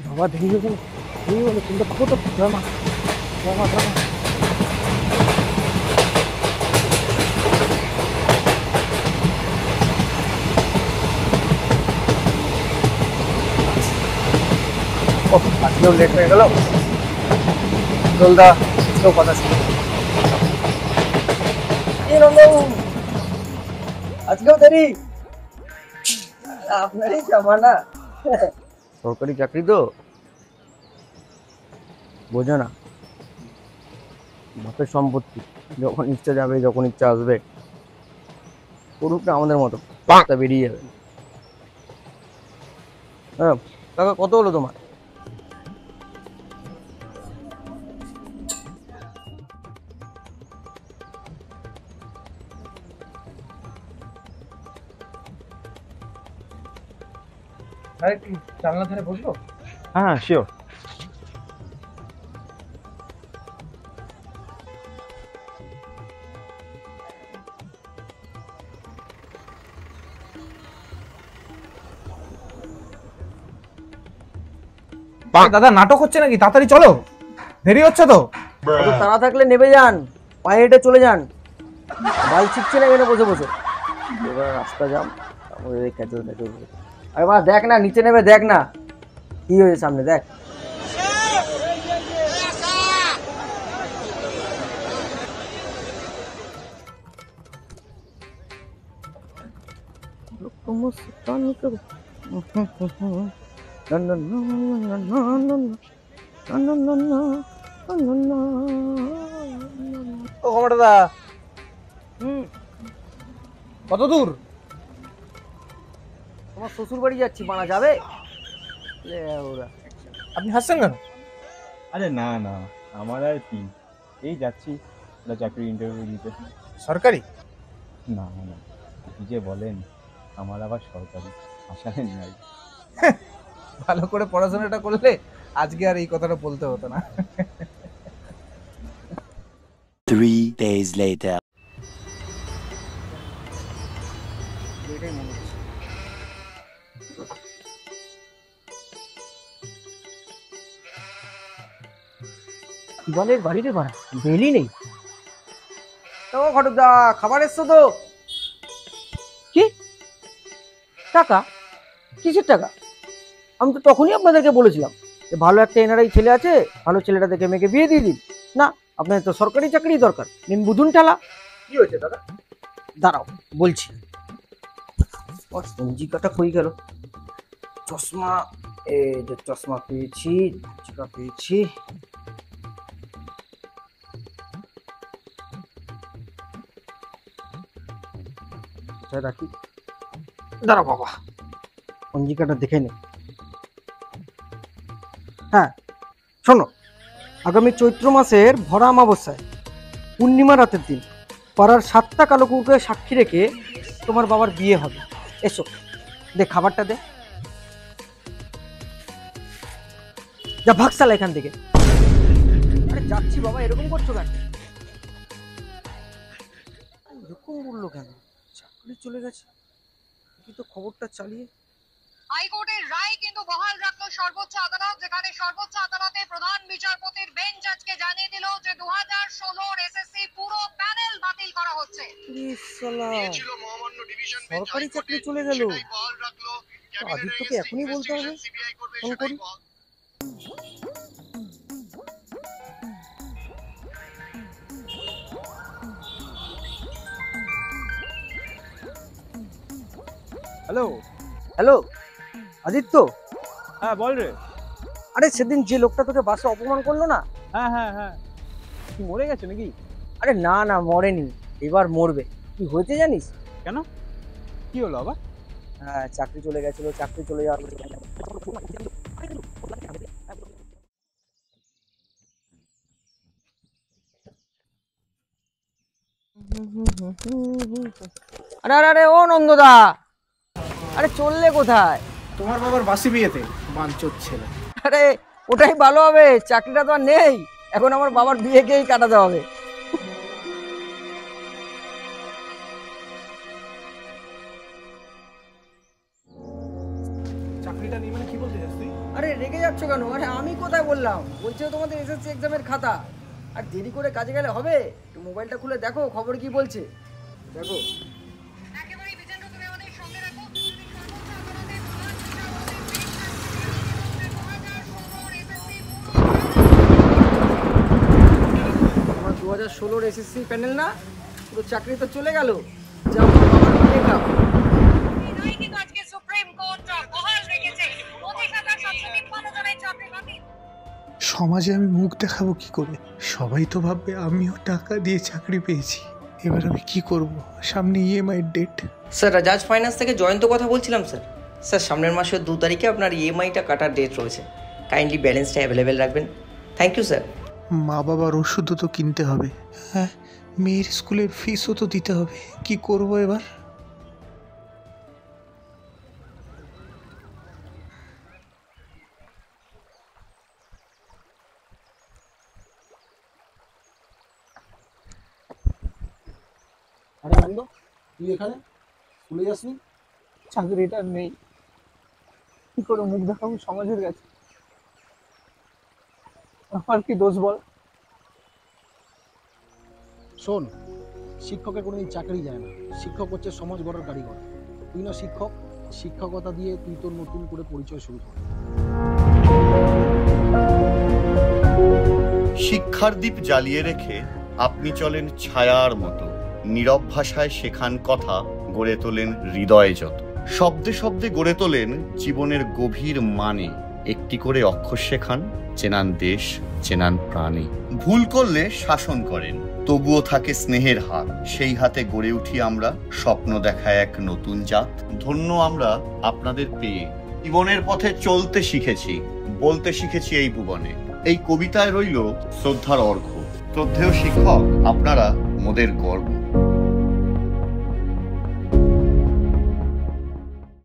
বাবা দেরি হয়ে গেল, কিন্তু কত ড্রামা ড্রামা ড্রামা। আজকেও লেট হয়ে গেল। দোলদা আজকেও কথা শুনে আজকেও দেরি। আপনারই জামানা, সরকারি চাকরি তো বোঝো না, বাপের সম্পত্তি, যখন ইচ্ছা যাবে যখন ইচ্ছা আসবে, করুক না আমাদের মতো, তা বেরিয়ে যাবে। হ্যাঁ কাকা, কত হলো তোমার? আরে একটু জানলা ধারে বসবো? হ্যাঁ হ্যাঁ শিওর। দাদা নাটক হচ্ছে নাকি? তাড়াতাড়ি চলো, দেরি হচ্ছে তো। অত তাড়া থাকলে নেমে যান, পায়ে হেঁটে চলে যান, বাল ছিটছে না এখানে বসে বসে। এবার রাস্তা যাম, তারপরে ক্যাচল ক্যাচল। আরে মা দেখ না, নিচে নেমে দেখ না কি হয়েছে সামনে, দেখ। ও দাদা, হুম, কত দূর? তোমার শ্বশুর বাড়ি যাচ্ছি, মানা যাবে? ওরা আপনি হাসছেন কেন? আরে না না, আমার আর কি, এই যাচ্ছি একটা চাকরি ইন্টারভিউ দিতে। সরকারি? না না, কি যে বলেন, আমার আবার সরকারি আশা নাই। ভালো করে পড়াশোনাটা করলে আজকে আর এই কথাটা বলতে হতো না। 3 days later. এটাই মনে হচ্ছে। শিবালের বাড়িতে ভাড়া বেলি নেই তো। ঘটকদা, খাবার এসছো তো? কি টাকা? কিসের টাকা? আমি তো তখনই আপনাদেরকে বলেছিলাম যে ভালো একটা এনআরআই ছেলে আছে, ভালো ছেলেটা দেখে মেয়েকে বিয়ে দিয়ে দিন। না, আপনার তো সরকারি চাকরি দরকার, নিন বুঝুন ঠেলা। কি হয়েছে দাদা? দাঁড়াও বলছি। পঞ্জিকাটা কই গেল? চশমা, এই যে চশমা পেয়েছি, পঞ্জিকা পেয়েছি। রাখি, দাঁড়াও বাবা, পঞ্জিকাটা দেখে নে। হ্যাঁ শোনো, আগামী চৈত্র মাসের ভরা অমাবস্যায় পূর্ণিমা রাতের দিন পাড়ার 7টা কালো কুকুরকে সাক্ষী রেখে তোমার বাবার বিয়ে হবে। এসো, দে খাবারটা দে, যা ভাগসালা এখান থেকে। আরে যাচ্ছি বাবা, এরকম করছো কেন? এরকম বললো কেন? চাকরি চলে গেছে, কি তো খবরটা চালিয়ে। হাইকোর্টের রায় কিন্তু বহাল রাখলো সর্বোচ্চ আদালত, যেখানে সর্বোচ্চ আদালতে প্রধান বিচারপতির বেঞ্চ আজকে জানিয়ে দিল যে 2016 এসএসসি পুরো প্যানেল বাতিল করা হচ্ছে। সরকারি চাকরি চলে গেল। আদিত্যকে এখনই বলতে হবে, ফোন করি। হ্যালো। হ্যালো আদিত্য, হ্যাঁ বল রে। আরে সেদিন যে লোকটা তোকে বাসে অপমান করলো না, হ্যাঁ হ্যাঁ হ্যাঁ, কি মরে গেছে নাকি? আরে না না মরেনি, এবার মরবে। কি হয়েছে জানিস? কেন, কি হলো আবার? হ্যাঁ চাকরি চলে গেছিল, চাকরি চলে যাওয়ার আরে আরে আরে ও নন্দদা, আরে চললে কোথায়? তোমার বাবার বাসি বিয়েতে, বাঞ্চোত ছেলে। আরে ওটাই ভালো হবে, চাকরিটা তো আর নেই, এখন আমার বাবার বিয়েকেই কাটাতে হবে। চাকরিটা নিয়ে মানে কি বলতে চাস তুই? আরে রেগে যাচ্ছ কেন? আরে আমি কোথায় বললাম, বলছে তোমাদের এসএসসি এক্সামের খাতা। আর দেরি করে কাজে গেলে হবে? একটু মোবাইলটা খুলে দেখো খবর কি বলছে, দেখো। একেবারেই বিজেন্দ্র, তুমি আমাদের সঙ্গে রাখো। আমার 2016-র এসএসসি প্যানেল না, পুরো চাকরি তো চলে গেল। যাও বাবার বিয়ে খাও। রায় কিন্তু আজকে সুপ্রিম কোর্ট বহাল রেখেছে। 25,753 জনের চাকরি বাতিল। সমাজে আমি মুখ দেখাবো কি করে? সবাই তো ভাববে আমিও টাকা দিয়ে চাকরি পেয়েছি। এবার আমি কি করব? সামনে EMI date. Sir, Rajas finance থেকে জয়ন্ত কথা বলছিলাম স্যার। স্যার, সামনের মাসের 2 তারিখে আপনার ইএমআইটা কাটার ডেট রয়েছে। কাইন্ডলি ব্যালেন্সটা অ্যাভেলেবেল রাখবেন। Thank you sir. মা বাবার ওষুধও তো কিনতে হবে, হ্যাঁ, মেয়ের স্কুলের ফিসও তো দিতে হবে। কি করব এবার? আরে নন্দ, তুই এখানে স্কুলে যাসনি? চাকরিটা নেই, কি করে মুখ দেখাবো সমাজের কাছে? আমার কি দোষ বল? শোন, শিক্ষকের কোনোদিন চাকরি যায় না। শিক্ষক হচ্ছে সমাজ গড়ার কারিগর। তুই না শিক্ষক, শিক্ষকতা দিয়ে তুই তোর নতুন করে পরিচয় শুরু কর। শিক্ষার দীপ জ্বালিয়ে রেখে আপনি চলেন ছায়ার মতো, নীরব ভাষায় শেখান কথা, গড়ে তোলেন হৃদয়ে যত, শব্দে শব্দে গড়ে তোলেন জীবনের গভীর মানে, একটি করে অক্ষর শেখান, চেনান দেশ, চেনান প্রাণী। ভুল করলে শাসন করেন, তবুও থাকে স্নেহের হাত, সেই হাতে গড়ে উঠি আমরা, স্বপ্ন দেখা এক নতুন জাত। ধন্য আমরা আপনাদের পেয়ে, জীবনের পথে চলতে শিখেছি, বলতে শিখেছি এই ভুবনে। এই কবিতায় রইল শ্রদ্ধার অর্ঘ্য। শ্রদ্ধেয় শিক্ষক, আপনারা মোদের গর্ব।